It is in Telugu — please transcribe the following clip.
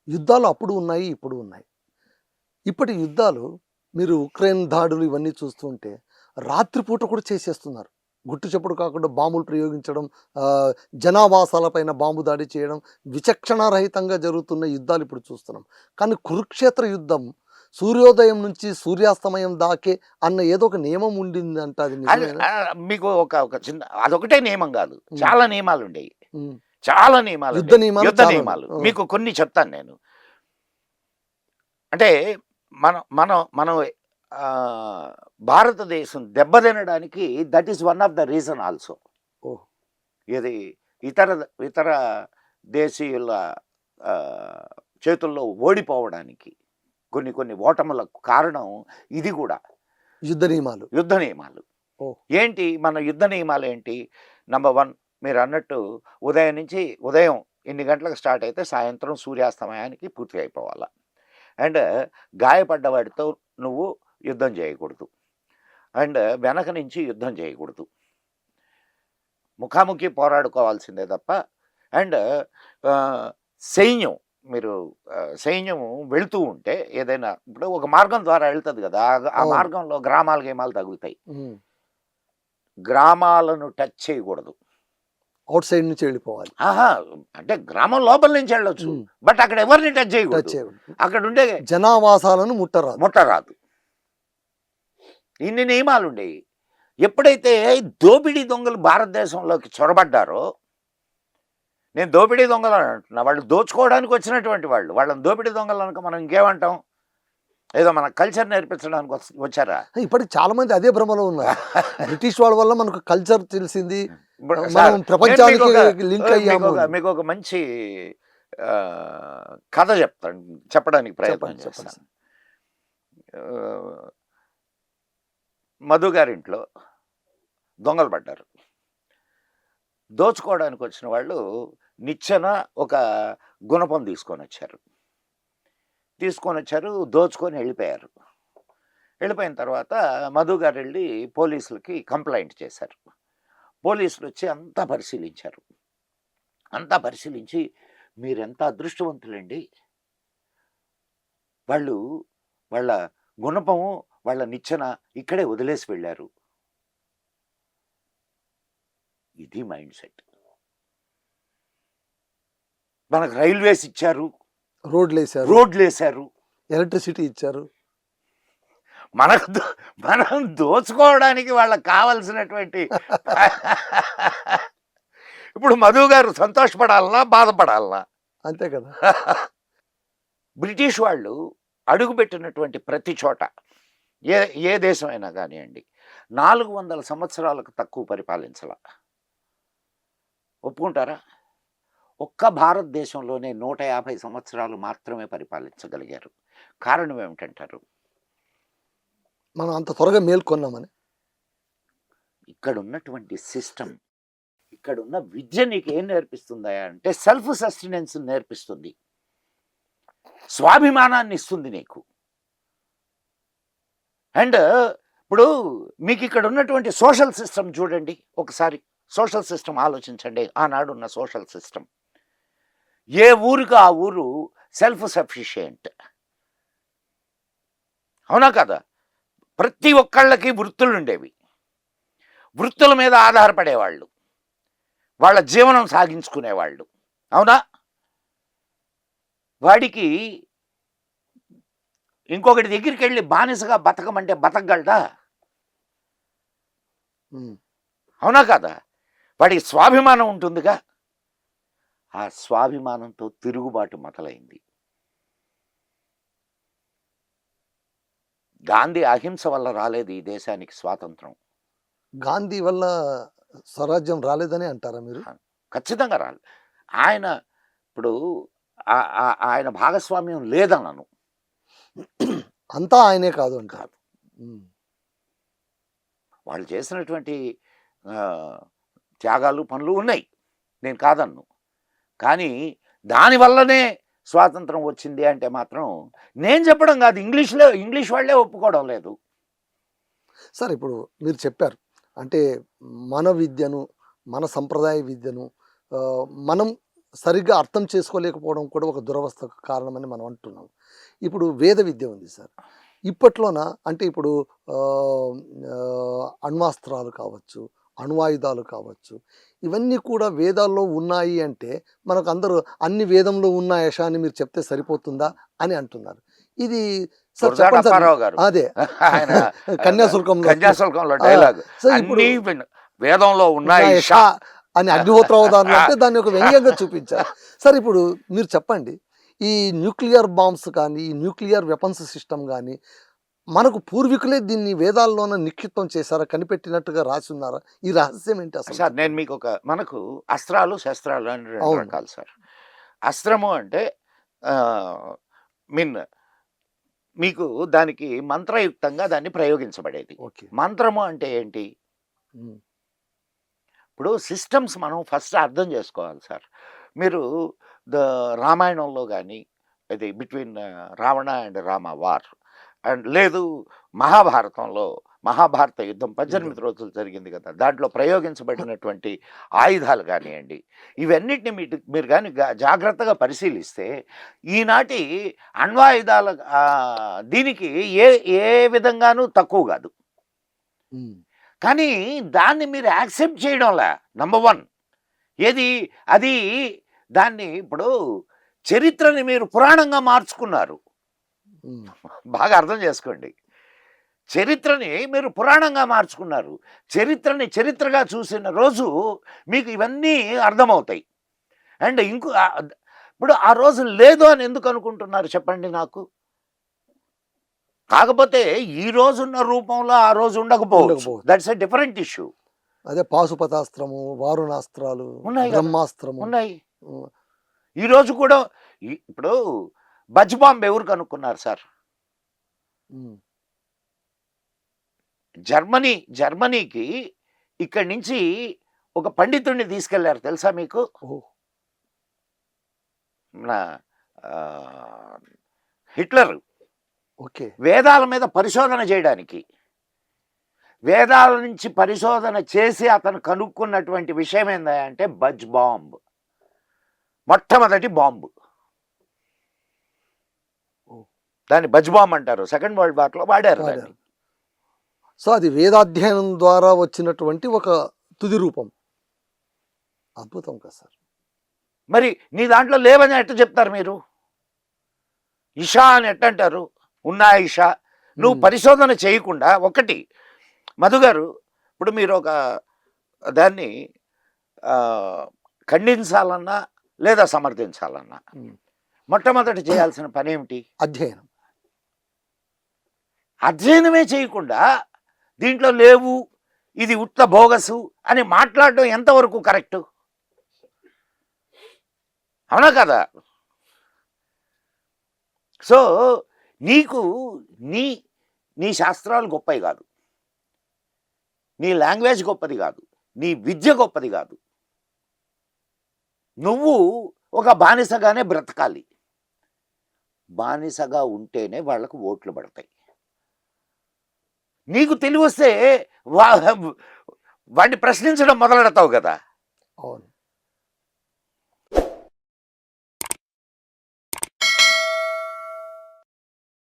యుద్ధాలు అప్పుడు ఉన్నాయి, ఇప్పుడు ఉన్నాయి. ఇప్పటి యుద్ధాలు మీరు ఉక్రెయిన్ దాడులు ఇవన్నీ చూస్తుంటే రాత్రిపూట కూడా చేసేస్తున్నారు. గుట్టు చప్పుడు కాకుండా బాంబులు ప్రయోగించడం, ఆహ్, జనావాసాలపైన బాంబు దాడి చేయడం, విచక్షణారహితంగా జరుగుతున్న యుద్ధాలు ఇప్పుడు చూస్తున్నాం. కానీ కురుక్షేత్ర యుద్ధం సూర్యోదయం నుంచి సూర్యాస్తమయం దాకే అన్న ఏదో ఒక నియమం ఉండిందంట. అది అది నిజమేనా? మీకు ఒక చిన్న అదొకటే నియమం గాదు. హ్మ్. చాలా నియమాలుండేయి. హ్మ్. చాలా యుద్ధ నియమాలుండేయి. నియమాలు యుద్ధ చాలా ఉన్నాయి. నియమాలు. ఆ! మీకు కొన్ని చెప్తాను నేను. అంటే మనం మనం మనం భారతదేశం దెబ్బతినడానికి that is one of the reason also. Oh! ఇది ఇతర ఇతర దేశీయుల ఆహ్, చేతుల్లో ఓడిపోవడానికి కొన్ని కొన్ని ఓటములకు కారణం ఇది గూడా. యుద్ధ నియమాలు. యుద్ధ నియమాలు. ఓహ్! ఏంటి మన యుద్ధ నియమాలేంటి? నంబర్ 1 మీరన్నట్టు ఉదయం ఇన్ని గంటలకు స్టార్ట్ అయితే సాయంత్రం సూర్యాస్తమయానికి పూర్తి అయిపోవాల. అండ్ గాయపడ్డవాడితో నువ్వు యుద్ధం చేయకూడదు. అండ్ వెనక నుంచి యుద్ధం చేయకూడదు. ముఖాముఖి పోరాడుకోవాల్సిందే తప్ప. అండ్ సైన్యం మీరు సైన్యం వెళ్తూ ఉంటే ఏదైనా ఇప్పుడు ఒక మార్గం ద్వారా వెళ్తది గదా! ఆ అవును. మార్గంలో గ్రామాలు, గీమాలు తగులుతాయి. హ్మ్. గ్రామాలను టచ్ చేయకూడదు. ఔట్ సైడ్ నుంచి వెళ్ళిపోవాలి. ఆహా! అంటే గ్రామం లోపల నుంచి వెళ్ళొచ్చు. హ్మ్. బట్ అక్కడ ఎవరిని టచ్ టచ్ చేయకూడదు. చేయకూడదు. అక్కడుండే జనావాసాలను ముట్టరాదు. ముట్టరాదు. ఇన్ని నియమాలుండేయి. ఎప్పుడైతే దోపిడీ దొంగలు భారతదేశంలోకి చొరబడ్డారో, నేను దోపిడీ దొంగలని అంటున్నా. వాళ్ళు దోచుకోవడానికి వచ్చినటువంటి వాళ్ళు. వాళ్ళని దోపిడీ దొంగలనక మనం ఇంకేమంటాం? ఏదో మన కల్చర్ నేర్పించడానికి వచ్చారా? ఇప్పటికి చాలా మంది అదే భ్రమలో ఉన్నారు. బ్రిటిష్ వాళ్ళ వల్ల మనకు కల్చర్ తెలిసింది. ఇప్పుడు మనం సార్ నేను ప్రపంచానికి లింక్ అయ్యాము అని. మీకొక మంచి కథ చెప్తాను. చెప్పడానికి ప్రయత్నం చెప్పండి. చెప్పండి. చేస్తాను. ఆహ్, మధు గారింట్లో దొంగలు పడ్డారు. దోచుకోవడానికి వచ్చిన వాళ్ళు నిచ్చెన ఒక గుణపం తీసుకొనొచ్చారు. దోచుకొని వెళ్ళిపోయారు. వెళ్ళిపోయిన తర్వాత మధు గారు వెళ్ళి పోలీసులకి కంప్లెయింట్ చేశారు. పోలీసులొచ్చి అంతా పరిశీలించారు. అంతా పరిశీలించి మీరెంత అదృష్టవంతులండి. వాళ్ళు వాళ్ళ గుణపము, వాళ్ళ నిచ్చెన ఇక్కడే వదిలేసి వెళ్ళారు. ఇది మైండ్ సెట్. మనకు రైల్వేస్ ఇచ్చారు. రోడ్లేశారు. ఎలక్ట్రిసిటీ ఇచ్చారు. మనం దోచుకోవడానికి వాళ్ళకి కావలసినటువంటి ఇప్పుడు మధు గారు సంతోషపడాలనా? బాధపడాలనా? అంతే కదా! బ్రిటిష్ వాళ్ళు అడుగుపెట్టినటువంటి ప్రతి చోట ఏ ఏ దేశమైనా కానియండి 400 సంవత్సరాలకు తక్కువ పరిపాలించాల. ఒప్పుకుంటారా? ఒక్క భారతదేశంలోనే 150 సంవత్సరాలు మాత్రమే పరిపాలించగలిగారు. కారణం ఏమిటంటారు? మనం అంత త్వరగా మేల్కొన్నామని. ఇక్కడున్నటువంటి సిస్టమ్, ఇక్కడున్న విద్య నీకు ఏం నేర్పిస్తుందా అంటే సెల్ఫ్ సస్టెనెన్స్ నేర్పిస్తుంది. స్వాభిమానాన్ని ఇస్తుంది నీకు. అండ్ ఇప్పుడు మీకు ఇక్కడ ఉన్నటువంటి సోషల్ సిస్టమ్ చూడండి ఒకసారి. సోషల్ సిస్టమ్ ఆలోచించండి. ఆనాడున్న సోషల్ సిస్టమ్. ఏ ఊరికి ఆ ఊరు సెల్ఫ్ సఫిషియెంట్. అవునా కదా? ప్రతి ఒక్కళ్ళకి వృత్తులుండేవి. వృత్తుల మీద ఆధారపడేవాళ్ళు. వాళ్ళ జీవనం సాగించుకునేవాళ్ళు. అవునా? వాడికి ఇంకొకటి దగ్గరికి వెళ్ళి బానిసగా బతకమంటే బతకగలడా? అవునా కదా? వాడికి స్వాభిమానం ఉంటుందిగా. ఆ స్వాభిమానంతో తిరుగుబాటు మొదలైంది. గాంధీ అహింస వల్ల రాలేదు ఈ దేశానికి స్వాతంత్రం. గాంధీ వల్ల స్వరాజ్యం రాలేదని అంటారా మీరు? ఖచ్చితంగా రాలేదు. ఆయన ఇప్పుడు ఆయన భాగస్వామ్యం లేదనను. అంతా ఆయనే కాదు అంటారు. వాళ్ళు చేసినటువంటి త్యాగాలు, పనులు ఉన్నాయి. నేను కాదన్ను. కానీ దానివల్లనే స్వాతంత్రం వచ్చింది అంటే మాత్రం నేను చెప్పడం కాదు. ఇంగ్లీష్ వాళ్ళే ఒప్పుకోవడం లేదు. సార్ ఇప్పుడు మీరు చెప్పారు. అంటే మన విద్యను, మన సంప్రదాయ విద్యను మనం సరిగ్గా అర్థం చేసుకోలేకపోవడం కూడా ఒక దురవస్థకు కారణమని మనం అంటున్నాం. ఇప్పుడు వేద విద్య ఉంది సార్. ఇప్పట్లోన అంటే ఇప్పుడు అణ్వాస్త్రాలు కావచ్చు, అణ్వాయుధాలు కావచ్చు, ఇవన్నీ కూడా వేదాల్లో ఉన్నాయి అంటే మనకు అందరూ అన్ని వేదంలో ఉన్నాయా యశా అని మీరు చెప్తే సరిపోతుందా అని అంటున్నారు. ఇది సార్ దుర్గా చెప్పండి సార్. అప్పారావు గారు అదే ఆయన కన్యాశుల్కంలో కన్యాశుల్కంలో డైలాగ్ సో ఇప్పుడు అన్ని వేదంలో ఉన్నాయి ఉన్నాయా యశా అని అగ్నిహోత్ర అవధానం అంటే దాన్ని ఒక వ్యంగ్యంగా చూపించారు. సార్ ఇప్పుడు మీరు చెప్పండి, ఈ న్యూక్లియర్ బాంబ్స్ కానీ, ఈ న్యూక్లియర్ వెపన్స్ సిస్టమ్ కానీ మనకు పూర్వీకులే దీన్ని వేదాల్లోన నిక్షిప్తం చేశారా, కనిపెట్టినట్టుగా రాసి ఉన్నారా? ఈ రహస్యం ఏంటి అసలు? సార్ నేను మీకు మనకు అస్త్రాలు శస్త్రాలు అని రెండు అవును. రకాలు సార్. అస్త్రము అంటే మీన్ మీకు దానికి మంత్రయుక్తంగా దాన్ని ప్రయోగించబడేది. ఓకే. మంత్రము అంటే ఏంటి? ఉమ్, ఇప్పుడు సిస్టమ్స్ మనం ఫస్ట్ అర్థం చేసుకోవాలి సార్. మీరు రామాయణంలో కానీ ఇది between Ravana and Rama war and లేదు మహాభారతంలో మహాభారత యుద్ధం 18 రోజులు జరిగింది కదా, దాంట్లో ప్రయోగించబడినటువంటి ఆయుధాలు కానివ్వండి, ఇవన్నిటిని మీరు కానీ జాగ్రత్తగా పరిశీలిస్తే ఈనాటి అణ్వాయుధాల దీనికి ఏ ఏ విధంగానూ తక్కువ కాదు. ఉమ్, కానీ దాన్ని మీరు యాక్సెప్ట్ చేయడంలా నంబర్ 1 ఏది అది దాన్ని ఇప్పుడు చరిత్రని మీరు పురాణంగా మార్చుకున్నారు. ఉమ్, బాగా అర్థం చేసుకోండి. చరిత్రని మీరు పురాణంగా మార్చుకున్నారు. చరిత్రని చరిత్రగా చూసిన రోజు మీకు ఇవన్నీ అర్థమవుతాయి. అండ్ ఇప్పుడు ఆ రోజు లేదు అని ఎందుకు అనుకుంటున్నారు చెప్పండి నాకు? కాకపోతే ఈ రోజున్న రూపంలో ఆ రోజు ఉండకపోవచ్చు. That's a different issue. అదే పాశుపతాస్త్రము, వారుణాస్త్రాలు, ఉన్నాయి కదా, బ్రహ్మాస్త్రము ఉన్నాయి. ఉమ్, ఈరోజు కూడా ఇప్పుడు బజ్ బాంబ్ ఎవరు కనుక్కున్నారు సార్? ఉమ్, జర్మనీకి ఇక్కడి నుంచి ఒక పండితుడిని తీసుకెళ్లారు తెలుసా మీకు? ఓ, మన హిట్లర్ ఓకే. వేదాల మీద పరిశోధన చేయడానికి. వేదాల నుంచి పరిశోధన చేసి అతను కనుక్కున్నటువంటి విషయం ఏంటంటే బజ్ బాంబ్, మొట్టమొదటి బాంబు. దాన్ని బజ్ బాంబ్ అంటారు. సెకండ్ వరల్డ్ వార్లో వాడారు దాన్ని. సో అది వేదాధ్యయనం ద్వారా వచ్చినటువంటి ఒక తుది రూపం. అద్భుతం కదా సార్. మరి నీ దాంట్లో లేవని ఎట్ట చెప్తారు మీరు? ఇషా అని ఎట్టంటారు? ఉన్నా ఇషా. నువ్వు పరిశోధన చేయకుండా ఒకటి మధు గారు, ఇప్పుడు మీరు ఒక దాన్ని ఖండించాలన్నా లేదా సమర్థించాలన్నా మొట్టమొదటి చేయాల్సిన పని ఏమిటి? అధ్యయనం. అధ్యయనమే చేయకుండా దీంట్లో లేవు, ఇది ఉత్త బోగసు అని మాట్లాడడం ఎంతవరకు కరెక్టు? అవునా కదా? సో నీకు నీ శాస్త్రాలు గొప్పవి కాదు, నీ లాంగ్వేజ్ గొప్పది కాదు, నీ విద్య గొప్పది కాదు. నువ్వు ఒక బానిసగానే బ్రతకాలి. బానిసగా ఉంటేనే వాళ్లకు ఓట్లు పడతాయి. నీకు తెలివి వస్తే వాడిని ప్రశ్నించడం మొదలెడతావు కదా. అవును.